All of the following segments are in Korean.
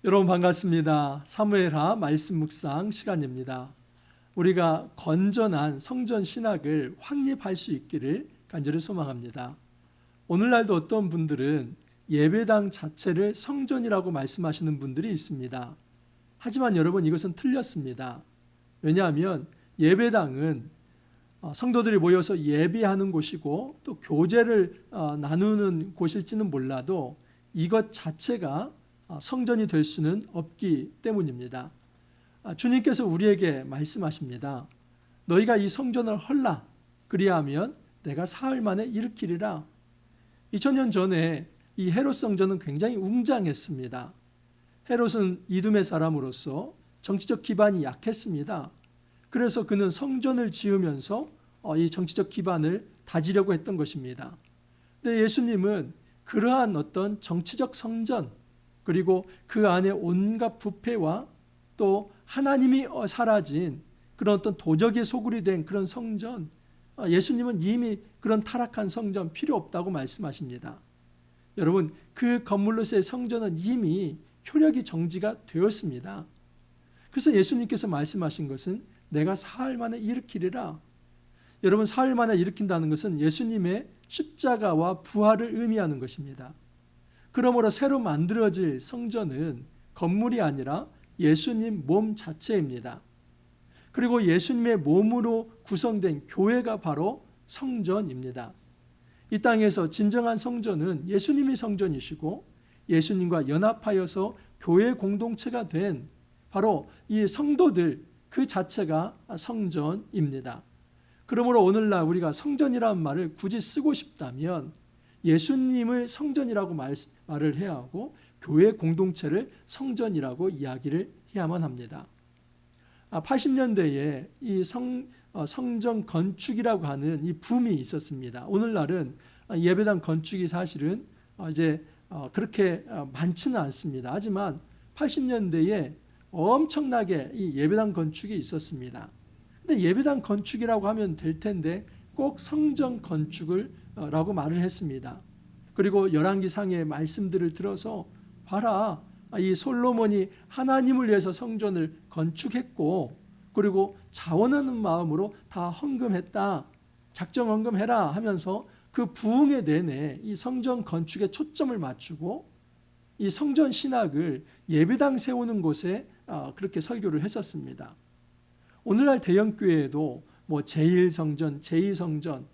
여러분 반갑습니다. 사무엘하 말씀 묵상 시간입니다. 우리가 건전한 성전 신학을 확립할 수 있기를 간절히 소망합니다. 오늘날도 어떤 분들은 예배당 자체를 성전이라고 말씀하시는 분들이 있습니다. 하지만 여러분, 이것은 틀렸습니다. 왜냐하면 예배당은 성도들이 모여서 예배하는 곳이고 또 교제를 나누는 곳일지는 몰라도 이것 자체가 성전이 될 수는 없기 때문입니다. 주님께서 우리에게 말씀하십니다. 너희가 이 성전을 헐라. 그리하면 내가 사흘 만에 일으키리라. 2000년 전에 이 헤롯 성전은 굉장히 웅장했습니다. 헤롯은 이두메 사람으로서 정치적 기반이 약했습니다. 그래서 그는 성전을 지으면서 이 정치적 기반을 다지려고 했던 것입니다. 근데 예수님은 그러한 어떤 정치적 성전, 그리고 그 안에 온갖 부패와 또 하나님이 사라진 그런 어떤 도적의 소굴이 된 그런 성전, 예수님은 이미 그런 타락한 성전 필요 없다고 말씀하십니다. 여러분, 그 건물로서의 성전은 이미 효력이 정지가 되었습니다. 그래서 예수님께서 말씀하신 것은 내가 사흘 만에 일으키리라. 여러분, 사흘 만에 일으킨다는 것은 예수님의 십자가와 부활을 의미하는 것입니다. 그러므로 새로 만들어질 성전은 건물이 아니라 예수님 몸 자체입니다. 그리고 예수님의 몸으로 구성된 교회가 바로 성전입니다. 이 땅에서 진정한 성전은 예수님이 성전이시고 예수님과 연합하여서 교회 공동체가 된 바로 이 성도들 그 자체가 성전입니다. 그러므로 오늘날 우리가 성전이라는 말을 굳이 쓰고 싶다면 예수님을 성전이라고 말을 해야 하고 교회 공동체를 성전이라고 이야기를 해야만 합니다. 80년대에 이 성전 건축이라고 하는 이 붐이 있었습니다. 오늘날은 예배당 건축이 사실은 이제 그렇게 많지는 않습니다. 하지만 80년대에 엄청나게 이 예배당 건축이 있었습니다. 근데 예배당 건축이라고 하면 될 텐데 꼭 성전 건축을 라고 말을 했습니다. 그리고 열왕기상의 말씀들을 들어서 봐라, 이 솔로몬이 하나님을 위해서 성전을 건축했고 그리고 자원하는 마음으로 다 헌금했다, 작정 헌금해라 하면서 그 부흥의 내내 이 성전 건축에 초점을 맞추고 이 성전 신학을 예배당 세우는 곳에 그렇게 설교를 했었습니다. 오늘날 대형교회에도 뭐 제1성전, 제2성전,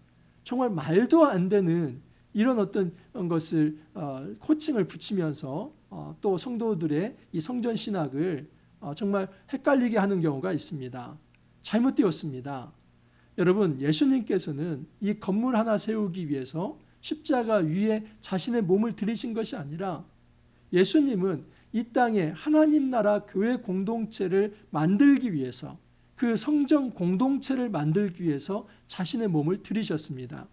정말 말도 안 되는 이런 어떤 것을 코칭을 붙이면서 또 성도들의 이 성전 신학을 정말 헷갈리게 하는 경우가 있습니다. 잘못되었습니다. 여러분, 예수님께서는 이 건물 하나 세우기 위해서 십자가 위에 자신의 몸을 들이신 것이 아니라 예수님은 이 땅에 하나님 나라 교회 공동체를 만들기 위해서, 그 성전 공동체를 만들기 위해서 자신의 몸을 들이셨습니다.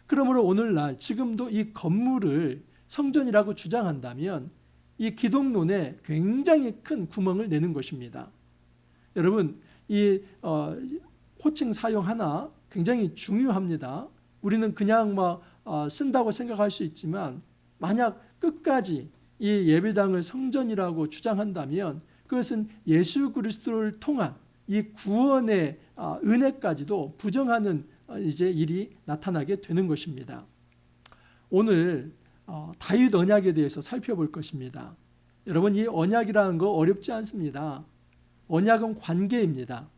그러므로 오늘날 지금도 이 건물을 성전이라고 주장한다면 이 기독론에 굉장히 큰 구멍을 내는 것입니다. 여러분, 이 호칭 사용 하나 굉장히 중요합니다. 우리는 그냥 쓴다고 생각할 수 있지만 만약 끝까지 이 예배당을 성전이라고 주장한다면 그것은 예수 그리스도를 통한 이 구원의 은혜까지도 부정하는 이제 일이 나타나게 되는 것입니다. 오늘 다윗 언약에 대해서 살펴볼 것입니다. 여러분, 이 언약이라는 거 어렵지 않습니다. 언약은 관계입니다.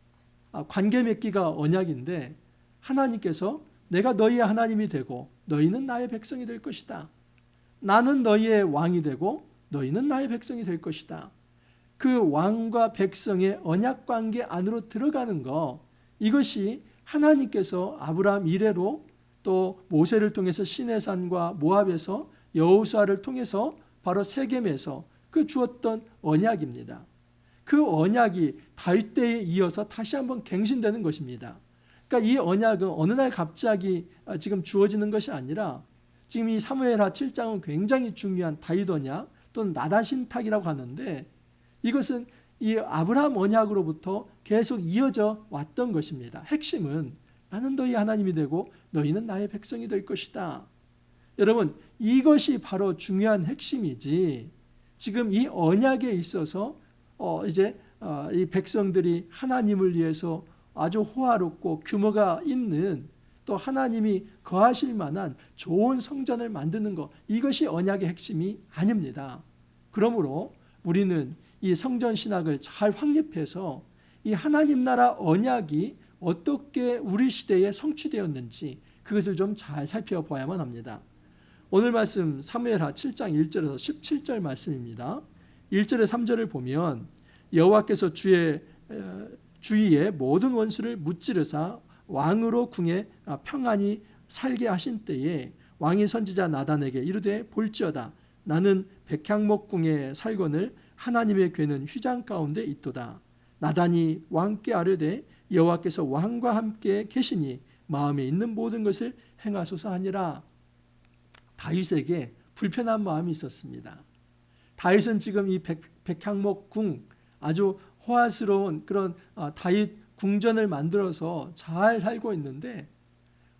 관계 맺기가 언약인데 하나님께서 내가 너희의 하나님이 되고 너희는 나의 백성이 될 것이다. 나는 너희의 왕이 되고 너희는 나의 백성이 될 것이다. 그 왕과 백성의 언약 관계 안으로 들어가는 것, 이것이 하나님께서 아브라함 이래로 또 모세를 통해서 시내산과 모압에서 여호수아를 통해서 바로 세겜에서 그 주었던 언약입니다. 그 언약이 다윗 때에 이어서 다시 한번 갱신되는 것입니다. 그러니까 이 언약은 어느 날 갑자기 지금 주어지는 것이 아니라 지금 이 사무엘하 7장은 굉장히 중요한 다윗 언약 또는 나단 신탁이라고 하는데 이것은 이 아브라함 언약으로부터 계속 이어져 왔던 것입니다. 핵심은 나는 너희 하나님이 되고 너희는 나의 백성이 될 것이다. 여러분, 이것이 바로 중요한 핵심이지 지금 이 언약에 있어서 이제 이 백성들이 하나님을 위해서 아주 호화롭고 규모가 있는 또 하나님이 거하실 만한 좋은 성전을 만드는 것, 이것이 언약의 핵심이 아닙니다. 그러므로 우리는 이 성전 신학을 잘 확립해서 이 하나님 나라 언약이 어떻게 우리 시대에 성취되었는지 그것을 좀 잘 살펴봐야만 합니다. 오늘 말씀 사무엘하 7장 1절에서 17절 말씀입니다. 1절에 3절을 보면 여호와께서 주위의 모든 원수를 무찌르사 왕으로 궁에 평안히 살게 하신 때에 왕이 선지자 나단에게 이르되 볼지어다 나는 백향목 궁에 살거늘 하나님의 궤는 휘장 가운데 있도다. 나단이 왕께 아뢰되 여호와께서 왕과 함께 계시니 마음에 있는 모든 것을 행하소서 하니라. 다윗에게 불편한 마음이 있었습니다. 다윗은 지금 이 백향목 궁, 아주 호화스러운 그런 다윗 궁전을 만들어서 잘 살고 있는데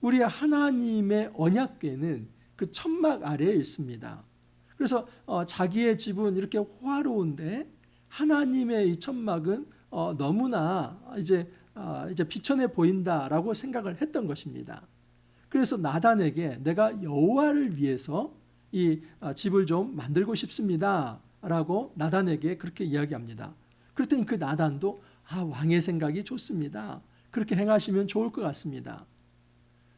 우리 하나님의 언약궤는 그 천막 아래에 있습니다. 그래서 자기의 집은 이렇게 호화로운데 하나님의 이 천막은 너무나 이제 비천해 보인다라고 생각을 했던 것입니다. 그래서 나단에게 내가 여호와를 위해서 이 집을 좀 만들고 싶습니다라고 나단에게 그렇게 이야기합니다. 그랬더니 그 나단도 왕의 생각이 좋습니다. 그렇게 행하시면 좋을 것 같습니다.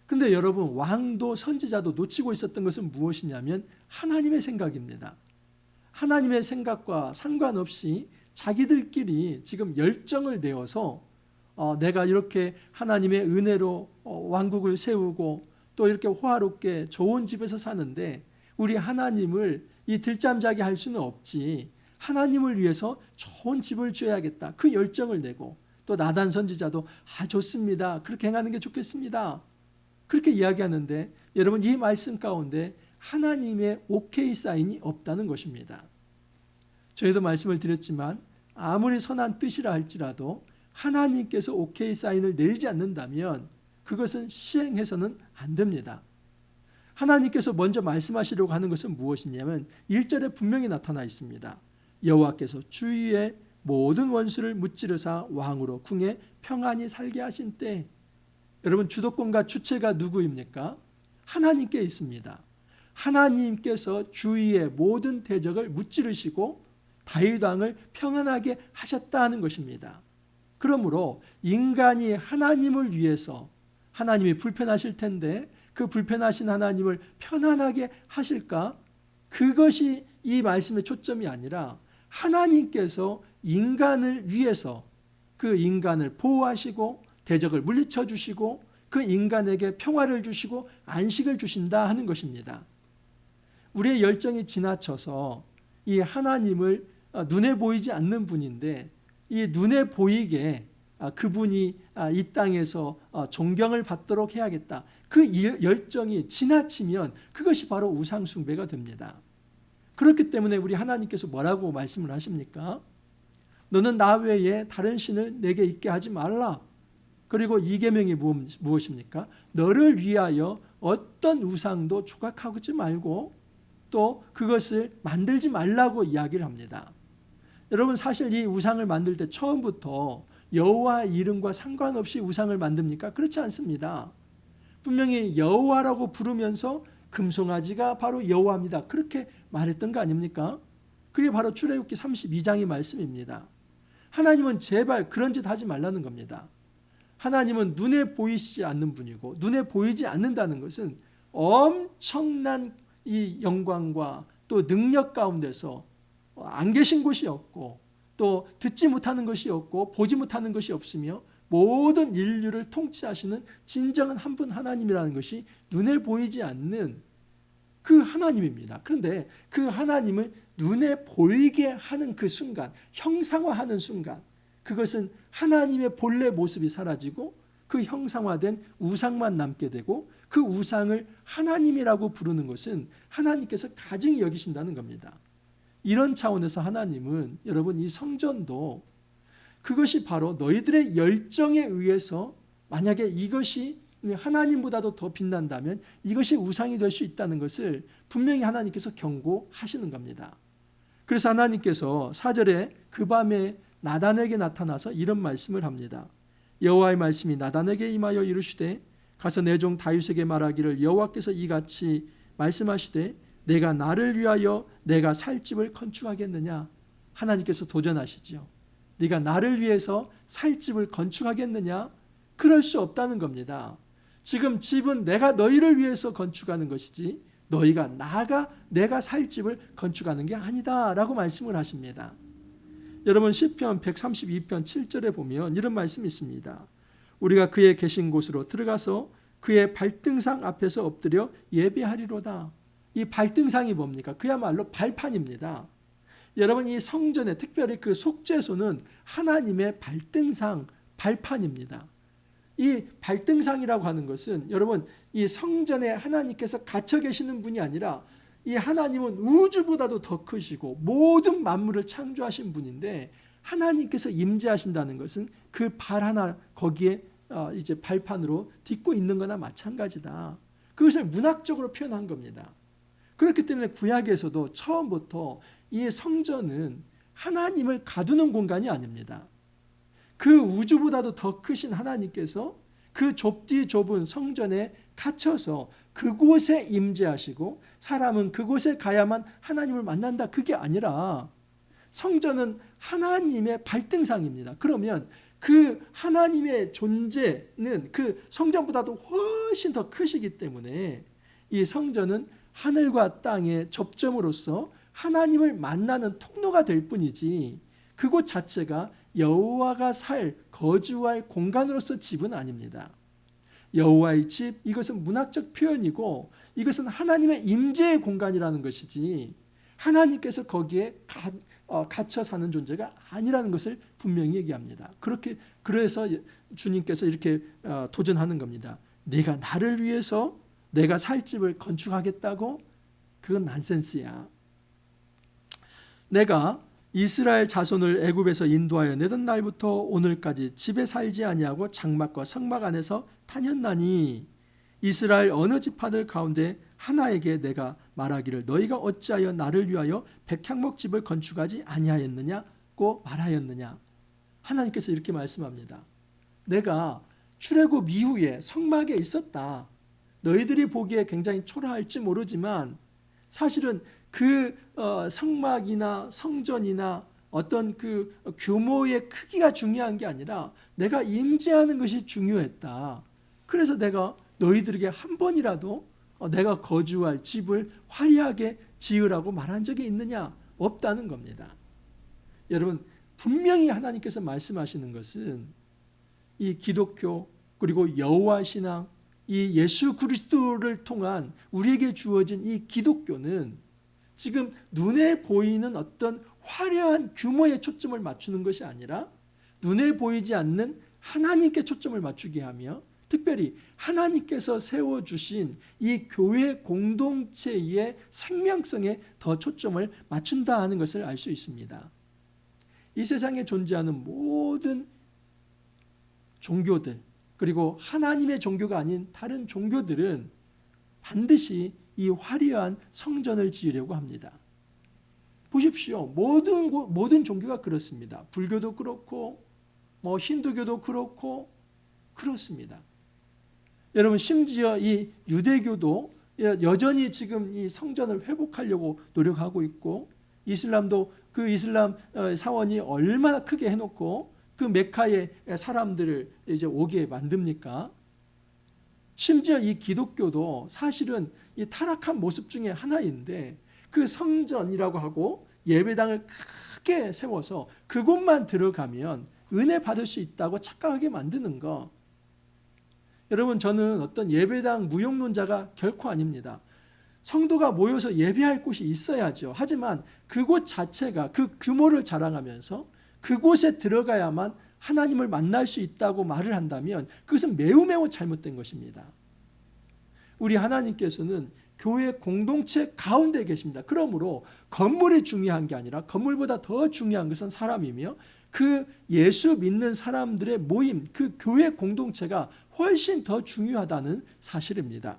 그런데 여러분, 왕도 선지자도 놓치고 있었던 것은 무엇이냐면 하나님의 생각입니다. 하나님의 생각과 상관없이 자기들끼리 지금 열정을 내어서 내가 이렇게 하나님의 은혜로 왕국을 세우고 또 이렇게 호화롭게 좋은 집에서 사는데 우리 하나님을 이 들잠자게 할 수는 없지, 하나님을 위해서 좋은 집을 지어야겠다, 그 열정을 내고, 또 나단 선지자도 좋습니다, 그렇게 행하는 게 좋겠습니다, 그렇게 이야기하는데 여러분, 이 말씀 가운데 하나님의 오케이 사인이 없다는 것입니다. 저희도 말씀을 드렸지만 아무리 선한 뜻이라 할지라도 하나님께서 오케이 사인을 내리지 않는다면 그것은 시행해서는 안 됩니다. 하나님께서 먼저 말씀하시려고 하는 것은 무엇이냐면 1절에 분명히 나타나 있습니다. 여호와께서 주위의 모든 원수를 무찌르사 왕으로 궁에 평안히 살게 하신 때, 여러분, 주도권과 주체가 누구입니까? 하나님께 있습니다. 하나님께서 주위의 모든 대적을 무찌르시고 다윗 왕을 평안하게 하셨다는 것입니다. 그러므로 인간이 하나님을 위해서, 하나님이 불편하실 텐데 그 불편하신 하나님을 편안하게 하실까? 그것이 이 말씀의 초점이 아니라 하나님께서 인간을 위해서 그 인간을 보호하시고 대적을 물리쳐 주시고 그 인간에게 평화를 주시고 안식을 주신다 하는 것입니다. 우리의 열정이 지나쳐서 이 하나님을 눈에 보이지 않는 분인데 이 눈에 보이게 그분이 이 땅에서 존경을 받도록 해야겠다, 그 열정이 지나치면 그것이 바로 우상숭배가 됩니다. 그렇기 때문에 우리 하나님께서 뭐라고 말씀을 하십니까? 너는 나 외에 다른 신을 내게 있게 하지 말라. 그리고 이 계명이 무엇입니까? 너를 위하여 어떤 우상도 조각하지 말고 또 그것을 만들지 말라고 이야기를 합니다. 여러분, 사실 이 우상을 만들 때 처음부터 여호와 이름과 상관없이 우상을 만듭니까? 그렇지 않습니다. 분명히 여호와라고 부르면서 금송아지가 바로 여호와입니다, 그렇게 말했던 거 아닙니까? 그게 바로 출애굽기 32장의 말씀입니다. 하나님은 제발 그런 짓 하지 말라는 겁니다. 하나님은 눈에 보이시지 않는 분이고, 눈에 보이지 않는다는 것은 엄청난 이 영광과 또 능력 가운데서 안 계신 곳이 없고 또 듣지 못하는 것이 없고 보지 못하는 것이 없으며 모든 인류를 통치하시는 진정한 한 분 하나님이라는 것이 눈에 보이지 않는 그 하나님입니다. 그런데 그 하나님을 눈에 보이게 하는 그 순간, 형상화하는 순간, 그것은 하나님의 본래 모습이 사라지고 그 형상화된 우상만 남게 되고, 그 우상을 하나님이라고 부르는 것은 하나님께서 가증히 여기신다는 겁니다. 이런 차원에서 하나님은, 여러분, 이 성전도 그것이 바로 너희들의 열정에 의해서 만약에 이것이 하나님보다도 더 빛난다면 이것이 우상이 될 수 있다는 것을 분명히 하나님께서 경고하시는 겁니다. 그래서 하나님께서 4절에 그 밤에 나단에게 나타나서 이런 말씀을 합니다. 여호와의 말씀이 나단에게 임하여 이르시되 가서 내 종 다윗에게 말하기를 여호와께서 이같이 말씀하시되 내가 나를 위하여 내가 살 집을 건축하겠느냐. 하나님께서 도전하시죠. 네가 나를 위해서 살 집을 건축하겠느냐? 그럴 수 없다는 겁니다. 지금 집은 내가 너희를 위해서 건축하는 것이지 너희가 내가 살 집을 건축하는 게 아니다 라고 말씀을 하십니다. 여러분 시편 132편 7절에 보면 이런 말씀이 있습니다. 우리가 그의 계신 곳으로 들어가서 그의 발등상 앞에서 엎드려 예배하리로다. 이 발등상이 뭡니까? 그야말로 발판입니다. 여러분 이 성전에 특별히 그 속죄소는 하나님의 발등상, 발판입니다. 이 발등상이라고 하는 것은 여러분 이 성전에 하나님께서 갇혀 계시는 분이 아니라 이 하나님은 우주보다도 더 크시고 모든 만물을 창조하신 분인데 하나님께서 임재하신다는 것은 그 발 하나 거기에 이제 발판으로 딛고 있는 거나 마찬가지다. 그것을 문학적으로 표현한 겁니다. 그렇기 때문에 구약에서도 처음부터 이 성전은 하나님을 가두는 공간이 아닙니다. 그 우주보다도 더 크신 하나님께서 그 좁디 좁은 성전에 갇혀서 그곳에 임재하시고 사람은 그곳에 가야만 하나님을 만난다. 그게 아니라 성전은 하나님의 발등상입니다. 그러면 그 하나님의 존재는 그 성전보다도 훨씬 더 크시기 때문에 이 성전은 하늘과 땅의 접점으로서 하나님을 만나는 통로가 될 뿐이지 그곳 자체가 여호와가 거주할 공간으로서 집은 아닙니다. 여호와의 집, 이것은 문학적 표현이고 이것은 하나님의 임재의 공간이라는 것이지 하나님께서 거기에 갇혀 사는 존재가 아니라는 것을 분명히 얘기합니다. 그래서 주님께서 이렇게 도전하는 겁니다. 네가 나를 위해서 내가 살 집을 건축하겠다고? 그건 난센스야. 내가 이스라엘 자손을 애굽에서 인도하여 내던 날부터 오늘까지 집에 살지 아니하고 장막과 성막 안에서 다녔나니 이스라엘 어느 지파들 가운데 하나에게 내가 말하기를 너희가 어찌하여 나를 위하여 백향목 집을 건축하지 아니하였느냐고 말하였느냐. 하나님께서 이렇게 말씀합니다. 내가 출애굽 이후에 성막에 있었다. 너희들이 보기에 굉장히 초라할지 모르지만 사실은 그 성막이나 성전이나 어떤 그 규모의 크기가 중요한 게 아니라 내가 임재하는 것이 중요했다. 그래서 내가 너희들에게 한 번이라도 내가 거주할 집을 화려하게 지으라고 말한 적이 있느냐? 없다는 겁니다. 여러분 분명히 하나님께서 말씀하시는 것은 이 기독교 그리고 여호와 신앙 이 예수 그리스도를 통한 우리에게 주어진 이 기독교는 지금 눈에 보이는 어떤 화려한 규모에 초점을 맞추는 것이 아니라 눈에 보이지 않는 하나님께 초점을 맞추게 하며 특별히 하나님께서 세워주신 이 교회 공동체의 생명성에 더 초점을 맞춘다 하는 것을 알 수 있습니다. 이 세상에 존재하는 모든 종교들 그리고 하나님의 종교가 아닌 다른 종교들은 반드시 이 화려한 성전을 지으려고 합니다. 보십시오. 모든 종교가 그렇습니다. 불교도 그렇고 힌두교도 그렇고 그렇습니다. 여러분 심지어 이 유대교도 여전히 지금 이 성전을 회복하려고 노력하고 있고 이슬람도 그 이슬람 사원이 얼마나 크게 해놓고 그 메카에 사람들을 이제 오게 만듭니까? 심지어 이 기독교도 사실은 이 타락한 모습 중에 하나인데 그 성전이라고 하고 예배당을 크게 세워서 그곳만 들어가면 은혜 받을 수 있다고 착각하게 만드는 거. 여러분 저는 어떤 예배당 무용론자가 결코 아닙니다. 성도가 모여서 예배할 곳이 있어야죠. 하지만 그곳 자체가 그 규모를 자랑하면서 그곳에 들어가야만 하나님을 만날 수 있다고 말을 한다면 그것은 매우 잘못된 것입니다. 우리 하나님께서는 교회 공동체 가운데 계십니다. 그러므로 건물이 중요한 게 아니라 건물보다 더 중요한 것은 사람이며 그 예수 믿는 사람들의 모임, 그 교회 공동체가 훨씬 더 중요하다는 사실입니다.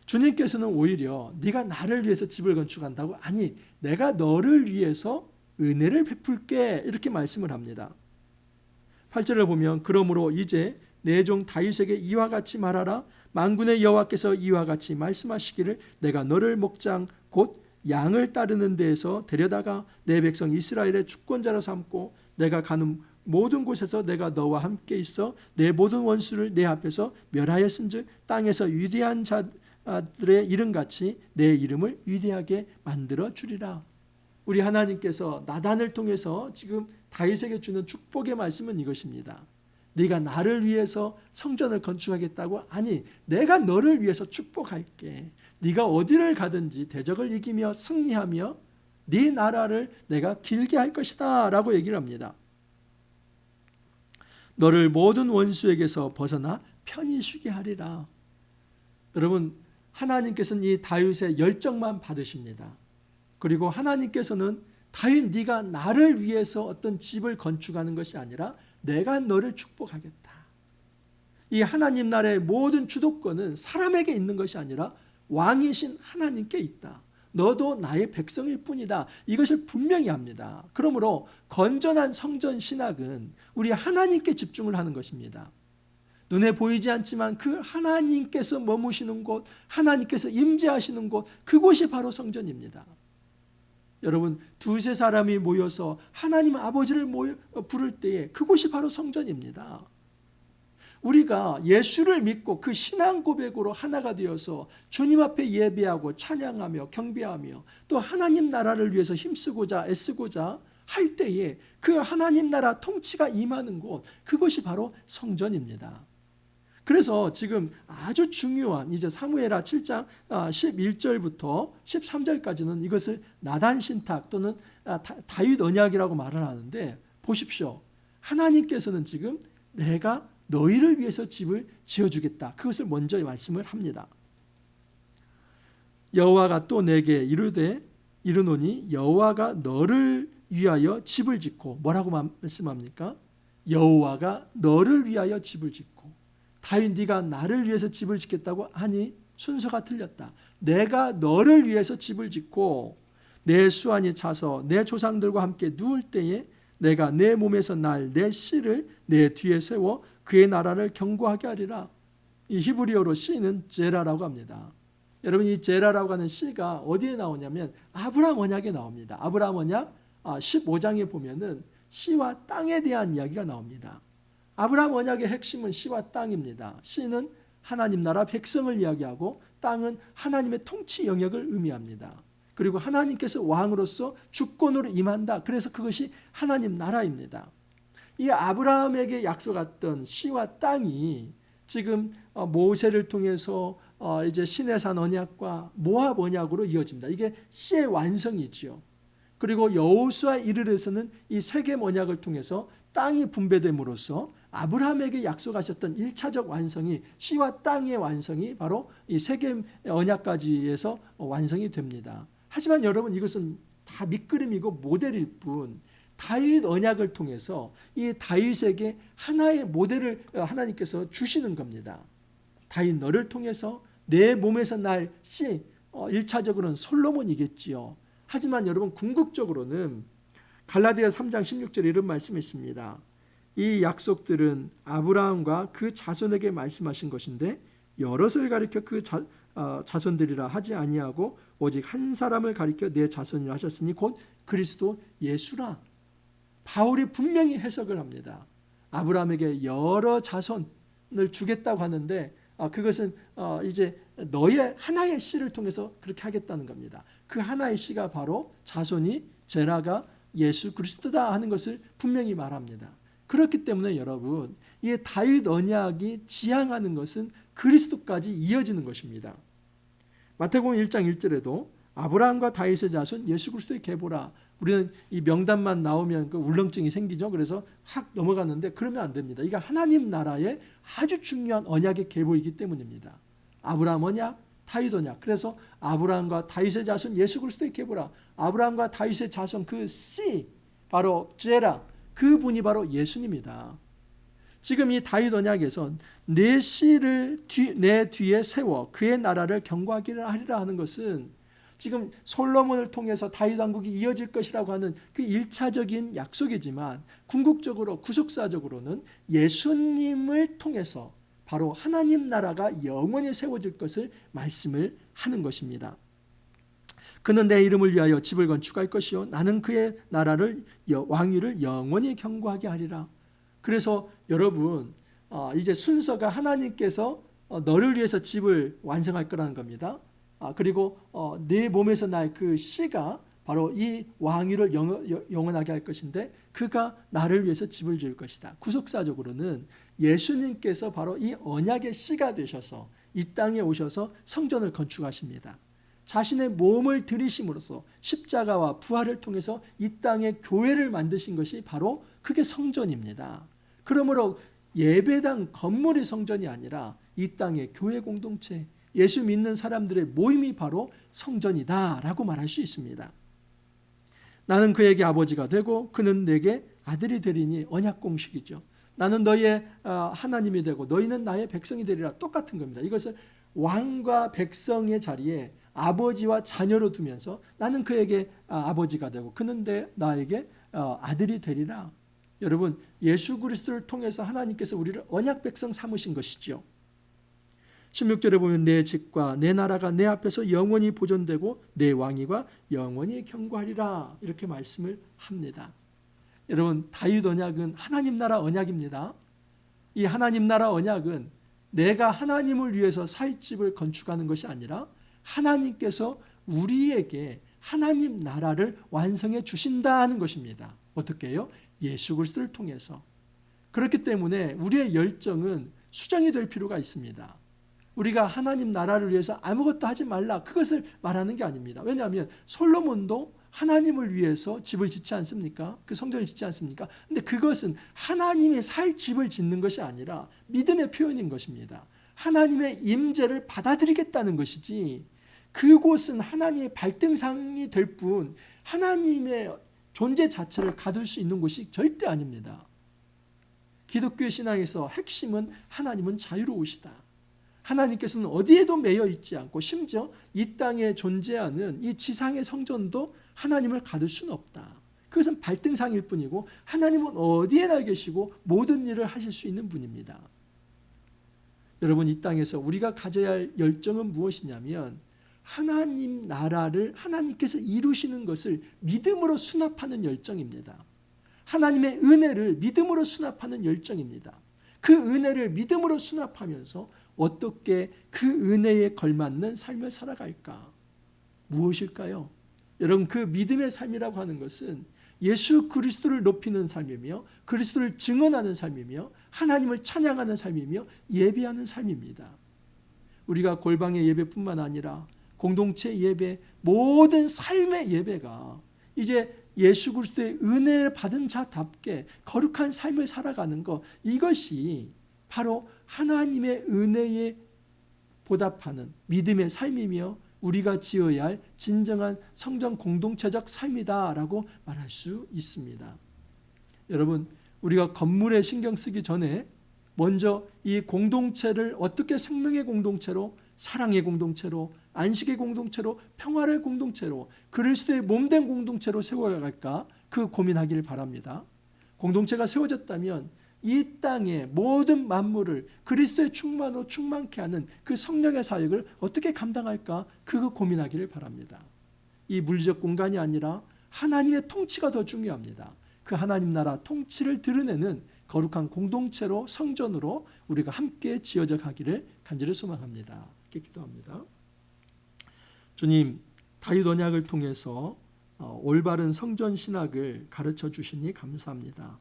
주님께서는 오히려 네가 나를 위해서 집을 건축한다고? 아니, 내가 너를 위해서 은혜를 베풀게, 이렇게 말씀을 합니다. 8절을 보면 그러므로 이제 내 종 다윗에게 이와 같이 말하라. 만군의 여호와께서 이와 같이 말씀하시기를 내가 너를 목장 곧 양을 따르는 데에서 데려다가 내 백성 이스라엘의 주권자로 삼고 내가 가는 모든 곳에서 내가 너와 함께 있어 내 모든 원수를 내 앞에서 멸하였은즉 땅에서 위대한 자들의 이름같이 내 이름을 위대하게 만들어 주리라. 우리 하나님께서 나단을 통해서 지금 다윗에게 주는 축복의 말씀은 이것입니다. 네가 나를 위해서 성전을 건축하겠다고? 아니, 내가 너를 위해서 축복할게. 네가 어디를 가든지 대적을 이기며 승리하며 네 나라를 내가 길게 할 것이다 라고 얘기를 합니다. 너를 모든 원수에게서 벗어나 편히 쉬게 하리라. 여러분, 하나님께서는 이 다윗의 열정만 받으십니다. 그리고 하나님께서는 다윗, 네가 나를 위해서 어떤 집을 건축하는 것이 아니라 내가 너를 축복하겠다. 이 하나님 나라의 모든 주도권은 사람에게 있는 것이 아니라 왕이신 하나님께 있다. 너도 나의 백성일 뿐이다. 이것을 분명히 합니다. 그러므로 건전한 성전 신학은 우리 하나님께 집중을 하는 것입니다. 눈에 보이지 않지만 그 하나님께서 머무시는 곳, 하나님께서 임재하시는 곳, 그곳이 바로 성전입니다. 여러분, 두세 사람이 모여서 하나님 아버지를 부를 때에 그곳이 바로 성전입니다. 우리가 예수를 믿고 그 신앙 고백으로 하나가 되어서 주님 앞에 예배하고 찬양하며 경배하며 또 하나님 나라를 위해서 힘쓰고자 애쓰고자 할 때에 그 하나님 나라 통치가 임하는 곳, 그것이 바로 성전입니다. 그래서 지금 아주 중요한 이제 사무엘하 7장 11절부터 13절까지는 이것을 나단 신탁 또는 다윗 언약이라고 말을 하는데, 보십시오. 하나님께서는 지금 내가 너희를 위해서 집을 지어주겠다, 그것을 먼저 말씀을 합니다. 여호와가 또 내게 이르노니 여호와가 너를 위하여 집을 짓고, 뭐라고 말씀합니까? 여호와가 너를 위하여 집을 짓고. 다윗, 네가 나를 위해서 집을 짓겠다고? 아니, 순서가 틀렸다. 내가 너를 위해서 집을 짓고 내 수완이 차서 내 조상들과 함께 누울 때에 내가 내 몸에서 날 내 씨를 내 뒤에 세워 그의 나라를 견고하게 하리라. 이 히브리어로 씨는 제라라고 합니다. 여러분, 이 제라라고 하는 씨가 어디에 나오냐면 아브라함 언약에 나옵니다. 아브라함 언약 15장에 보면은 씨와 땅에 대한 이야기가 나옵니다. 아브라함 언약의 핵심은 씨와 땅입니다. 씨는 하나님 나라 백성을 이야기하고 땅은 하나님의 통치 영역을 의미합니다. 그리고 하나님께서 왕으로서 주권으로 임한다. 그래서 그것이 하나님 나라입니다. 이 아브라함에게 약속했던 씨와 땅이 지금 모세를 통해서 이제 시내산 언약과 모압 언약으로 이어집니다. 이게 씨의 완성이지요. 그리고 여호수아 이르르에서는 이 세겜 언약을 통해서 땅이 분배됨으로써 아브라함에게 약속하셨던 1차적 완성이, 씨와 땅의 완성이 바로 이 세겜 언약까지에서 완성이 됩니다. 하지만 여러분, 이것은 다 밑그림이고 모델일 뿐, 다윗 언약을 통해서 이 다윗에게 하나의 모델을 하나님께서 주시는 겁니다. 다윗, 너를 통해서 내 몸에서 날 씨, 1차적으로는 솔로몬이겠지요. 하지만 여러분, 궁극적으로는 갈라디아 3장 16절에 이런 말씀이 있습니다. 이 약속들은 아브라함과 그 자손에게 말씀하신 것인데 여럿을 가리켜 그 자손들이라 하지 아니하고 오직 한 사람을 가리켜 내 자손이라 하셨으니 곧 그리스도 예수라. 바울이 분명히 해석을 합니다. 아브라함에게 여러 자손을 주겠다고 하는데 그것은 이제 너의 하나의 씨를 통해서 그렇게 하겠다는 겁니다. 그 하나의 씨가 바로 자손이 제라가 예수 그리스도다 하는 것을 분명히 말합니다. 그렇기 때문에 여러분, 이 다윗 언약이 지향하는 것은 그리스도까지 이어지는 것입니다. 마태복음 1장 1절에도 아브라함과 다윗의 자손 예수 그리스도의 계보라. 우리는 이 명단만 나오면 그 울렁증이 생기죠. 그래서 확 넘어갔는데 그러면 안 됩니다. 이게 하나님 나라의 아주 중요한 언약의 계보이기 때문입니다. 아브라함 언약, 다윗 언약. 그래서 아브라함과 다윗의 자손 예수 그리스도의 계보라. 아브라함과 다윗의 자손 그 씨, 바로 제라, 그분이 바로 예수님이다. 지금 이 다윗 언약에서 내 씨를 내 뒤에 세워 그의 나라를 경고하기를 하리라 하는 것은 지금 솔로몬을 통해서 다윗 왕국이 이어질 것이라고 하는 그 1차적인 약속이지만 궁극적으로 구속사적으로는 예수님을 통해서 바로 하나님 나라가 영원히 세워질 것을 말씀을 하는 것입니다. 그는 내 이름을 위하여 집을 건축할 것이요 나는 그의 나라를 왕위를 영원히 경고하게 하리라. 그래서 여러분 이제 순서가 하나님께서 너를 위해서 집을 완성할 거라는 겁니다. 그리고 내 몸에서 날 그 씨가 바로 이 왕위를 영원하게 할 것인데 그가 나를 위해서 집을 지을 것이다. 구속사적으로는 예수님께서 바로 이 언약의 씨가 되셔서 이 땅에 오셔서 성전을 건축하십니다. 자신의 몸을 들이심으로써 십자가와 부활을 통해서 이 땅에 교회를 만드신 것이 바로 그게 성전입니다. 그러므로 예배당 건물이 성전이 아니라 이 땅의 교회 공동체, 예수 믿는 사람들의 모임이 바로 성전이다라고 말할 수 있습니다. 나는 그에게 아버지가 되고 그는 내게 아들이 되리니 언약 공식이죠. 나는 너희의 하나님이 되고 너희는 나의 백성이 되리라. 똑같은 겁니다. 이것을 왕과 백성의 자리에 아버지와 자녀로 두면서 나는 그에게 아버지가 되고 그는 나에게 아들이 되리라. 여러분, 예수 그리스도를 통해서 하나님께서 우리를 언약 백성 삼으신 것이죠. 16절에 보면 내 집과 내 나라가 내 앞에서 영원히 보존되고 내 왕위가 영원히 경고하리라 이렇게 말씀을 합니다. 여러분, 다윗 언약은 하나님 나라 언약입니다. 이 하나님 나라 언약은 내가 하나님을 위해서 살 집을 건축하는 것이 아니라 하나님께서 우리에게 하나님 나라를 완성해 주신다는 것입니다. 어떻게 해요? 예수 그리스도를 통해서. 그렇기 때문에 우리의 열정은 수정이 될 필요가 있습니다. 우리가 하나님 나라를 위해서 아무것도 하지 말라 그것을 말하는 게 아닙니다. 왜냐하면 솔로몬도 하나님을 위해서 집을 짓지 않습니까? 그 성전을 짓지 않습니까? 근데 그것은 하나님의 살 집을 짓는 것이 아니라 믿음의 표현인 것입니다. 하나님의 임재를 받아들이겠다는 것이지 그곳은 하나님의 발등상이 될 뿐 하나님의 존재 자체를 가둘 수 있는 곳이 절대 아닙니다. 기독교 신앙에서 핵심은 하나님은 자유로우시다. 하나님께서는 어디에도 매여 있지 않고 심지어 이 땅에 존재하는 이 지상의 성전도 하나님을 가둘 수는 없다. 그것은 발등상일 뿐이고 하나님은 어디에나 계시고 모든 일을 하실 수 있는 분입니다. 여러분, 이 땅에서 우리가 가져야 할 열정은 무엇이냐면 하나님 나라를 하나님께서 이루시는 것을 믿음으로 수납하는 열정입니다. 하나님의 은혜를 믿음으로 수납하는 열정입니다. 그 은혜를 믿음으로 수납하면서 어떻게 그 은혜에 걸맞는 삶을 살아갈까? 무엇일까요? 여러분, 그 믿음의 삶이라고 하는 것은 예수 그리스도를 높이는 삶이며 그리스도를 증언하는 삶이며 하나님을 찬양하는 삶이며 예배하는 삶입니다. 우리가 골방의 예배뿐만 아니라 공동체 예배, 모든 삶의 예배가 이제 예수 그리스도의 은혜를 받은 자답게 거룩한 삶을 살아가는 것, 이것이 바로 하나님의 은혜에 보답하는 믿음의 삶이며 우리가 지어야 할 진정한 성전 공동체적 삶이다라고 말할 수 있습니다. 여러분, 우리가 건물에 신경 쓰기 전에 먼저 이 공동체를 어떻게 생명의 공동체로, 사랑의 공동체로, 안식의 공동체로, 평화의 공동체로, 그리스도의 몸된 공동체로 세워갈까 그 고민하기를 바랍니다. 공동체가 세워졌다면 이 땅의 모든 만물을 그리스도의 충만으로 충만케 하는 그 성령의 사역을 어떻게 감당할까 그거 고민하기를 바랍니다. 이 물리적 공간이 아니라 하나님의 통치가 더 중요합니다. 그 하나님 나라 통치를 드러내는 거룩한 공동체로, 성전으로 우리가 함께 지어져 가기를 간절히 소망합니다. 이렇게 기도합니다. 주님, 다윗 언약을 통해서 올바른 성전 신학을 가르쳐 주시니 감사합니다.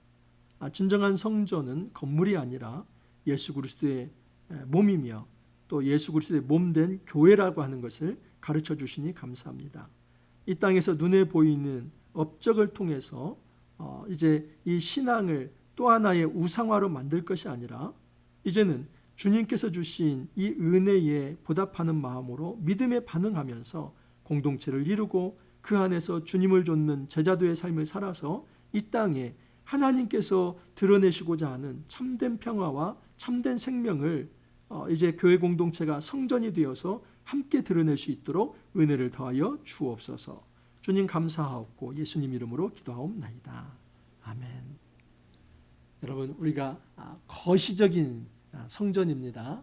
진정한 성전은 건물이 아니라 예수 그리스도의 몸이며 또 예수 그리스도의 몸된 교회라고 하는 것을 가르쳐 주시니 감사합니다. 이 땅에서 눈에 보이는 업적을 통해서 이제 이 신앙을 또 하나의 우상화로 만들 것이 아니라 이제는 주님께서 주신 이 은혜에 보답하는 마음으로 믿음에 반응하면서 공동체를 이루고 그 안에서 주님을 좇는 제자도의 삶을 살아서 이 땅에 하나님께서 드러내시고자 하는 참된 평화와 참된 생명을 이제 교회 공동체가 성전이 되어서 함께 드러낼 수 있도록 은혜를 더하여 주옵소서. 주님 감사하옵고 예수님 이름으로 기도하옵나이다. 아멘. 여러분, 우리가 거시적인 성전입니다.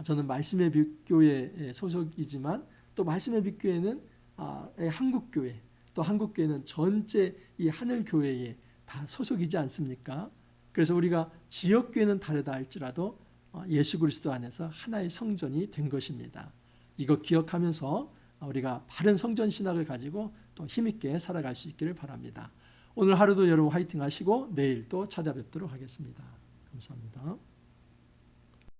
저는 말씀의 빛교회 소속이지만 또 말씀의 빛교회는 한국교회, 또 한국교회는 전체 이 하늘교회에 다 소속이지 않습니까? 그래서 우리가 지역교회는 다르다 할지라도 예수 그리스도 안에서 하나의 성전이 된 것입니다. 이거 기억하면서 우리가 바른 성전 신학을 가지고 또 힘있게 살아갈 수 있기를 바랍니다. 오늘 하루도 여러분 화이팅 하시고 내일 또 찾아뵙도록 하겠습니다. 감사합니다.